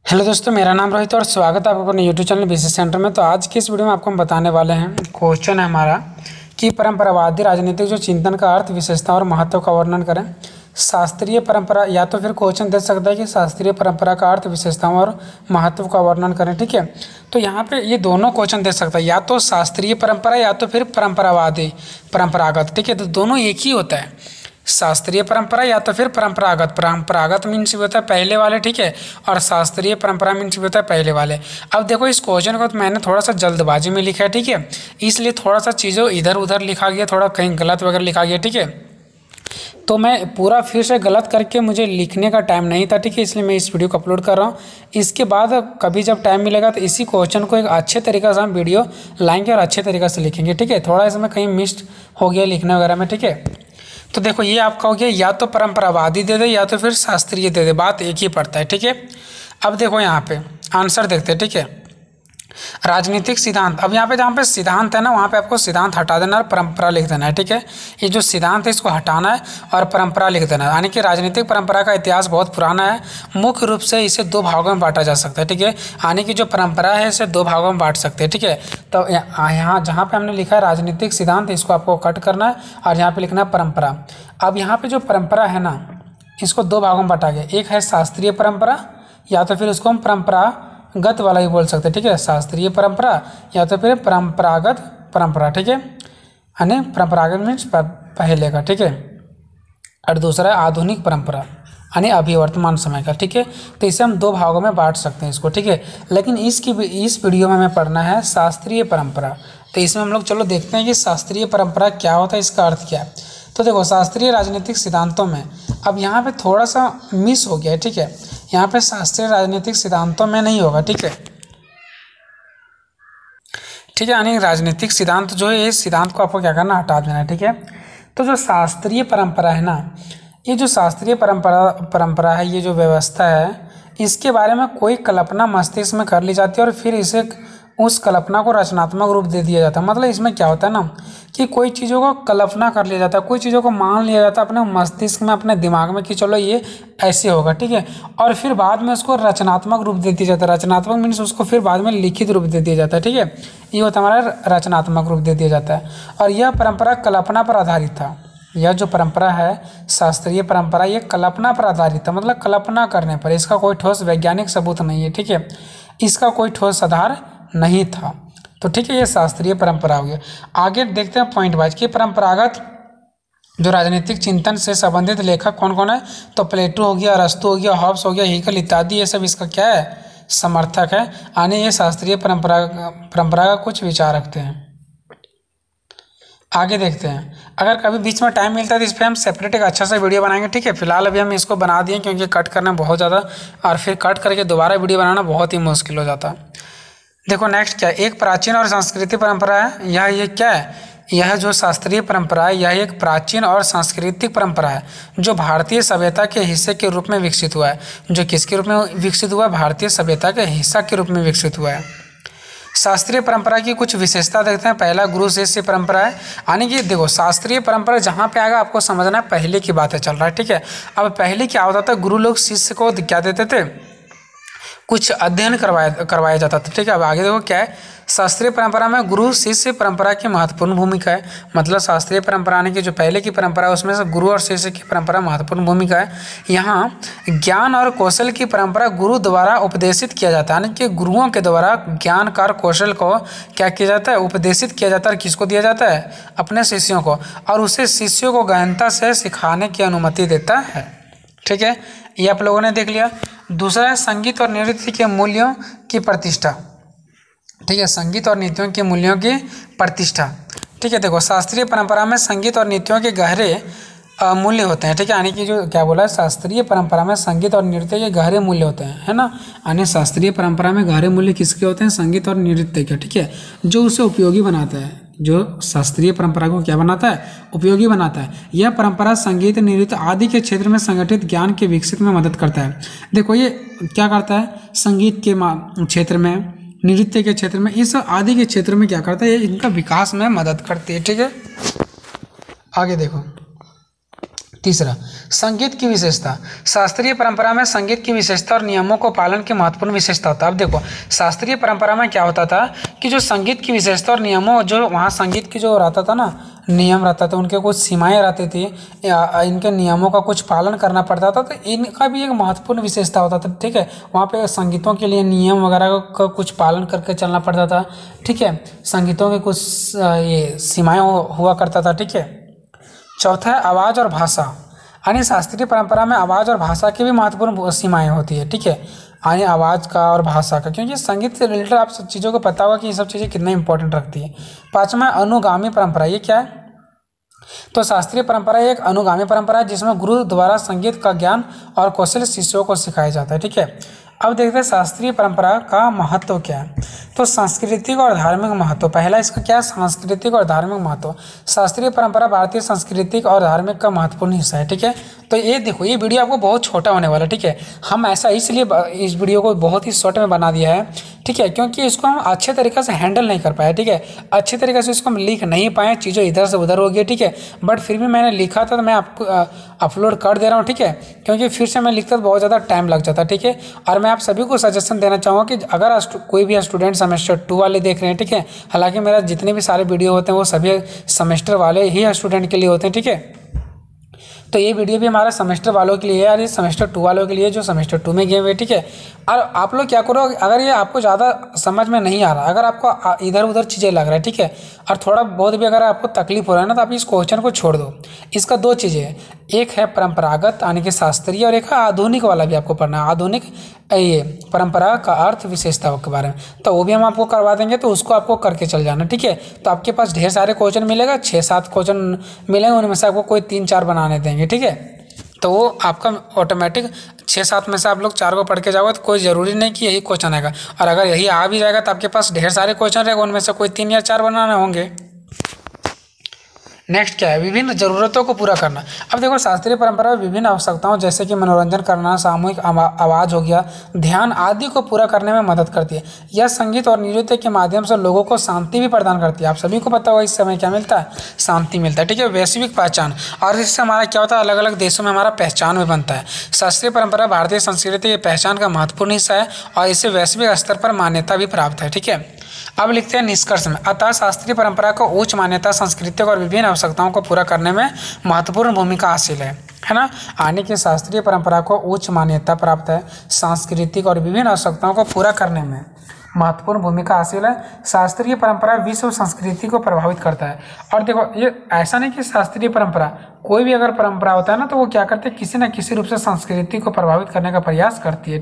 Hello दोस्तों, मेरा नाम रोहित और स्वागत है आपका अपने यूट्यूब चैनल बिजनेस सेंटर में। तो आज की इस वीडियो में आपको हम बताने वाले हैं, क्वेश्चन है हमारा कि परंपरावादी राजनीतिक जो चिंतन का अर्थ, विशेषता और महत्व का वर्णन करें। शास्त्रीय परंपरा, या तो फिर क्वेश्चन दे सकता है कि शास्त्रीय परंपरा का अर्थ, विशेषताओं और महत्व का वर्णन करें। ठीक है, तो यहाँ पे ये दोनों क्वेश्चन दे सकता है, या तो शास्त्रीय परंपरा या तो फिर परंपरावादी परंपरागत। ठीक है, तो दोनों एक ही होता है, शास्त्रीय परंपरा या तो फिर परंपरागत। परंपरागत मीन्स भी होता है पहले वाले, ठीक है, और शास्त्रीय परंपरा मीन्स भी होता है पहले वाले। अब देखो, इस क्वेश्चन को तो मैंने थोड़ा सा जल्दबाजी में लिखा है, ठीक है, इसलिए थोड़ा सा चीज़ों इधर उधर लिखा गया, थोड़ा कहीं गलत वगैरह लिखा गया। ठीक है, तो मैं पूरा फिर से गलत करके मुझे लिखने का टाइम नहीं था, ठीक है, इसलिए मैं इस वीडियो को अपलोड कर रहा हूँ। इसके बाद कभी जब टाइम मिलेगा तो इसी क्वेश्चन को एक अच्छे तरीके से हम वीडियो लाएंगे और अच्छे तरीके से लिखेंगे। ठीक है, थोड़ा इसमें कहीं मिस हो गया लिखने वगैरह में। ठीक है, तो देखो ये आपका हो गया, या तो परंपरावादी दे दे या तो फिर शास्त्रीय दे दे, बात एक ही पड़ता है। ठीक है, अब देखो यहाँ पे आंसर देखते हैं। ठीक है, राजनीतिक सिद्धांत। अब यहाँ पे जहाँ पे सिद्धांत है ना, वहाँ पे आपको सिद्धांत हटा देना और परंपरा लिख देना है। ठीक है, ये जो सिद्धांत है इसको हटाना है और परंपरा लिख देना है। यानी कि राजनीतिक परंपरा का इतिहास बहुत पुराना है। मुख्य रूप से इसे दो भागों में बांटा जा सकता है। ठीक है, यानी कि जो परंपरा है इसे दो भागों में बांट सकते हैं। ठीक है, तो यहाँ जहाँ पे हमने लिखा है राजनीतिक सिद्धांत, इसको आपको कट करना है और यहाँ पे लिखना है परंपरा। अब यहाँ पे जो परंपरा है ना, इसको दो भागों में बांटा गया, एक है शास्त्रीय परंपरा, या तो फिर उसको हम परंपरागत वाला ही बोल सकते हैं। ठीक है, शास्त्रीय परंपरा या तो फिर परंपरागत परंपरा। ठीक है, यानी परंपरागत मीन्स पहले का, ठीक है, और दूसरा है आधुनिक परंपरा यानी अभी वर्तमान समय का। ठीक है, तो इसे हम दो भागों में बांट सकते हैं इसको। ठीक है, लेकिन इस वीडियो में हमें पढ़ना है शास्त्रीय परंपरा। तो इसमें हम लोग चलो देखते हैं कि शास्त्रीय परंपरा क्या होता है, इसका अर्थ क्या है। तो देखो, शास्त्रीय राजनीतिक सिद्धांतों में अब यहाँ पे थोड़ा सा मिस हो गया है। ठीक है, यहाँ पे शास्त्रीय राजनीतिक सिद्धांतों में नहीं होगा। ठीक है, ठीक है, यानी राजनीतिक सिद्धांत जो है, इस सिद्धांत को आपको क्या करना, हटा देना है। ठीक है, तो जो शास्त्रीय परंपरा है ना, ये जो शास्त्रीय परंपरा है, ये जो व्यवस्था है, इसके बारे में कोई कल्पना मस्तिष्क में कर ली जाती है और फिर इसे उस कल्पना को रचनात्मक रूप दे दिया जाता है। मतलब इसमें क्या होता है ना कि कोई चीज़ों को कल्पना कर लिया जाता है, कोई चीज़ों को मान लिया जाता है अपने मस्तिष्क में, अपने दिमाग में कि चलो ये ऐसे होगा। ठीक है, और फिर बाद में उसको रचनात्मक रूप दे दिया जाता है। रचनात्मक मीन्स उसको फिर बाद में लिखित रूप दे दिया जाता है। ठीक है, ये होता है हमारा रचनात्मक रूप दे दिया जाता है। और यह परंपरा कल्पना पर आधारित था। यह जो परंपरा है, शास्त्रीय परंपरा, ये कल्पना पर आधारित था, मतलब कल्पना करने पर, इसका कोई ठोस वैज्ञानिक सबूत नहीं है। ठीक है, इसका कोई ठोस आधार नहीं था। तो ठीक है, ये शास्त्रीय परंपरा हो गया। आगे देखते हैं पॉइंट वाइज कि परंपरागत जो राजनीतिक चिंतन से संबंधित लेखक कौन कौन है। तो प्लेटो हो गया, अरस्तु हो गया, हॉब्स हो गया, हेगल इत्यादि, ये सब इसका क्या है, समर्थक है। यानी ये शास्त्रीय परंपरा का कुछ विचार रखते हैं। आगे देखते हैं, अगर कभी बीच में टाइम मिलता है तो इस पर हम सेपरेट एक अच्छा सा वीडियो बनाएंगे। ठीक है, फिलहाल अभी हम इसको बना दिए क्योंकि कट करना बहुत ज़्यादा और फिर कट करके दोबारा वीडियो बनाना बहुत ही मुश्किल हो जाता है। देखो नेक्स्ट क्या है, एक प्राचीन और सांस्कृतिक परंपरा है। ये क्या है, यह जो शास्त्रीय परंपरा है, यह एक प्राचीन और सांस्कृतिक परंपरा है जो भारतीय सभ्यता के हिस्से के रूप में विकसित हुआ है। जो किसके रूप में विकसित हुआ है, भारतीय सभ्यता के हिस्सा के रूप में विकसित हुआ है। शास्त्रीय परंपरा की कुछ विशेषता देखते हैं। पहला गुरु शिष्य परंपरा है, यानी कि देखो शास्त्रीय परंपरा जहाँ पे आएगा आपको समझना है पहले की बातें चल रहा है। ठीक है, अब पहले क्या होता था, गुरु लोग शिष्य को क्या देते थे, कुछ अध्ययन करवाया जाता था। ठीक है, अब आगे देखो क्या है, शास्त्रीय परंपरा में गुरु शिष्य परंपरा की महत्वपूर्ण भूमिका है। मतलब शास्त्रीय परंपरा की जो पहले की परंपरा है उसमें से गुरु और शिष्य की परंपरा महत्वपूर्ण भूमिका है। यहाँ ज्ञान और कौशल की परंपरा गुरु द्वारा उपदेशित किया जाता है, यानी कि गुरुओं के द्वारा ज्ञान का कौशल को क्या किया जाता है, उपदेशित किया जाता है। किसको दिया जाता है, अपने शिष्यों को, और उसे शिष्यों को गहनता से सिखाने की अनुमति देता है। ठीक है, ये आप लोगों ने देख लिया। दूसरा है संगीत और नृत्य के मूल्यों की प्रतिष्ठा। ठीक है, संगीत और नृत्यों के मूल्यों की प्रतिष्ठा। ठीक है, देखो शास्त्रीय परंपरा में संगीत और नृत्यों के गहरे मूल्य होते हैं। ठीक है, यानी कि जो क्या बोला है, शास्त्रीय परंपरा में संगीत और नृत्य के गहरे मूल्य होते हैं, है ना। यानी शास्त्रीय परंपरा में गहरे मूल्य किसके होते हैं, संगीत और नृत्य के। ठीक है, जो उसे उपयोगी बनाता है, जो शास्त्रीय परंपरा को क्या बनाता है, उपयोगी बनाता है। यह परंपरा संगीत, नृत्य आदि के क्षेत्र में संगठित ज्ञान के विकसित में मदद करता है। देखो ये क्या करता है, संगीत के क्षेत्र में, नृत्य के क्षेत्र में, इस आदि के क्षेत्र में क्या करता है, ये इनका विकास में मदद करती है। ठीक है, आगे देखो तीसरा, संगीत की विशेषता। शास्त्रीय परंपरा में संगीत की विशेषता और नियमों को पालन की महत्वपूर्ण विशेषता होता है। अब देखो, शास्त्रीय परंपरा में क्या होता था कि जो संगीत की विशेषता और नियमों, जो वहाँ संगीत की जो रहता था ना, नियम रहता था, उनके कुछ सीमाएं रहती थी, इनके नियमों का कुछ पालन करना पड़ता था, तो इनका भी एक महत्वपूर्ण विशेषता होता था। ठीक है, वहाँ पे संगीतों के लिए नियम वगैरह का कुछ पालन करके चलना पड़ता था। ठीक है, संगीतों के कुछ ये सीमाएं हुआ करता था। ठीक है। चौथा है आवाज़ और भाषा। यानी शास्त्रीय परंपरा में आवाज़ और भाषा की भी महत्वपूर्ण सीमाएं होती है। ठीक है, यानी आवाज़ का और भाषा का, क्योंकि संगीत से रिलेटेड आप सब चीज़ों को पता होगा कि ये सब चीज़ें कितना इंपॉर्टेंट रखती है। पाँचवा है अनुगामी परंपरा। ये क्या है? तो शास्त्रीय परंपरा एक अनुगामी परंपरा है जिसमें गुरु द्वारा संगीत का ज्ञान और कौशल शिष्यों को सिखाया जाता है। ठीक है, अब देखते हैं शास्त्रीय परंपरा का महत्व क्या है। तो सांस्कृतिक और धार्मिक महत्व, पहला इसका क्या है? सांस्कृतिक और धार्मिक महत्व। शास्त्रीय परंपरा भारतीय सांस्कृतिक और धार्मिक का महत्वपूर्ण हिस्सा है। ठीक है, तो ये देखो, ये वीडियो आपको बहुत छोटा होने वाला है। ठीक है, हम ऐसा इसलिए इस वीडियो को बहुत ही शॉर्ट में बना दिया है। ठीक है, क्योंकि इसको हम अच्छे तरीके से हैंडल नहीं कर पाए। ठीक है, अच्छे तरीके से इसको हम लिख नहीं पाए, चीज़ें इधर से उधर हो गई। ठीक है, बट फिर भी मैंने लिखा था तो मैं आपको अपलोड कर दे रहा हूँ। ठीक है, क्योंकि फिर से मैं लिखता तो बहुत ज़्यादा टाइम लग जाता। ठीक है, और मैं आप सभी को सजेशन देना चाहूँगा कि अगर कोई भी स्टूडेंट सेमेस्टर 2 वाले देख रहे हैं, ठीक है, हालांकि मेरा जितने भी सारे वीडियो होते हैं वो सभी सेमेस्टर वाले ही स्टूडेंट के लिए होते हैं। ठीक है, तो ये वीडियो भी हमारा सेमेस्टर वालों के लिए है, और ये सेमेस्टर 2 वालों के लिए जो सेमेस्टर 2 में गए हुए। ठीक है, और आप लोग क्या करो, अगर ये आपको ज़्यादा समझ में नहीं आ रहा, अगर आपको इधर उधर चीज़ें लग रहा है, ठीक है, और थोड़ा बहुत भी अगर आपको तकलीफ हो रहा है ना, तो आप इस क्वेश्चन को छोड़ दो। इसका दो चीज़ें हैं, एक है परंपरागत यानी कि शास्त्रीय, और एक है आधुनिक वाला भी आपको पढ़ना है। आधुनिक ये परंपरा का अर्थ विशेषताओं के बारे में, तो वो भी हम आपको करवा देंगे, तो उसको आपको करके चल जाना। ठीक है, तो आपके पास ढेर सारे क्वेश्चन मिलेगा, 6-7 क्वेश्चन मिलेंगे, उनमें से आपको कोई 3-4 बनाने देंगे। ठीक है, तो वो आपका ऑटोमेटिक 6-7 में से आप लोग 4 को पढ़ के जाओगे, तो कोई ज़रूरी नहीं कि यही क्वेश्चन आएगा, और अगर यही आ भी जाएगा तो आपके पास ढेर सारे क्वेश्चन रहेगा, उनमें से कोई 3 या 4 बनाने होंगे। नेक्स्ट क्या है? विभिन्न जरूरतों को पूरा करना। अब देखो, शास्त्रीय परंपरा में विभिन्न आवश्यकताओं जैसे कि मनोरंजन करना, सामूहिक आवाज़ हो गया, ध्यान आदि को पूरा करने में मदद करती है। यह संगीत और नृत्य के माध्यम से लोगों को शांति भी प्रदान करती है। आप सभी को पता होगा इस समय क्या मिलता है? शांति मिलता है। ठीक है, वैश्विक पहचान, और इससे हमारा क्या होता है? अलग अलग देशों में हमारा पहचान भी बनता है। शास्त्रीय परंपरा भारतीय संस्कृति की पहचान का महत्वपूर्ण हिस्सा है, और इसे वैश्विक स्तर पर मान्यता भी प्राप्त है। ठीक है, अब लिखते हैं निष्कर्ष में। अतः शास्त्रीय परंपरा को उच्च मान्यता, सांस्कृतिक और विभिन्न आवश्यकताओं को पूरा करने में महत्वपूर्ण भूमिका हासिल है ना। आने की शास्त्रीय परंपरा को उच्च मान्यता प्राप्त है, सांस्कृतिक और विभिन्न आवश्यकताओं को पूरा करने में महत्वपूर्ण भूमिका हासिल है। शास्त्रीय परंपरा विश्व संस्कृति को प्रभावित करता है। और देखो, ये ऐसा नहीं कि शास्त्रीय परंपरा, कोई भी अगर परंपरा होता है ना, तो वो क्या करते हैं? किसी न किसी रूप से संस्कृति को प्रभावित करने का प्रयास करती है।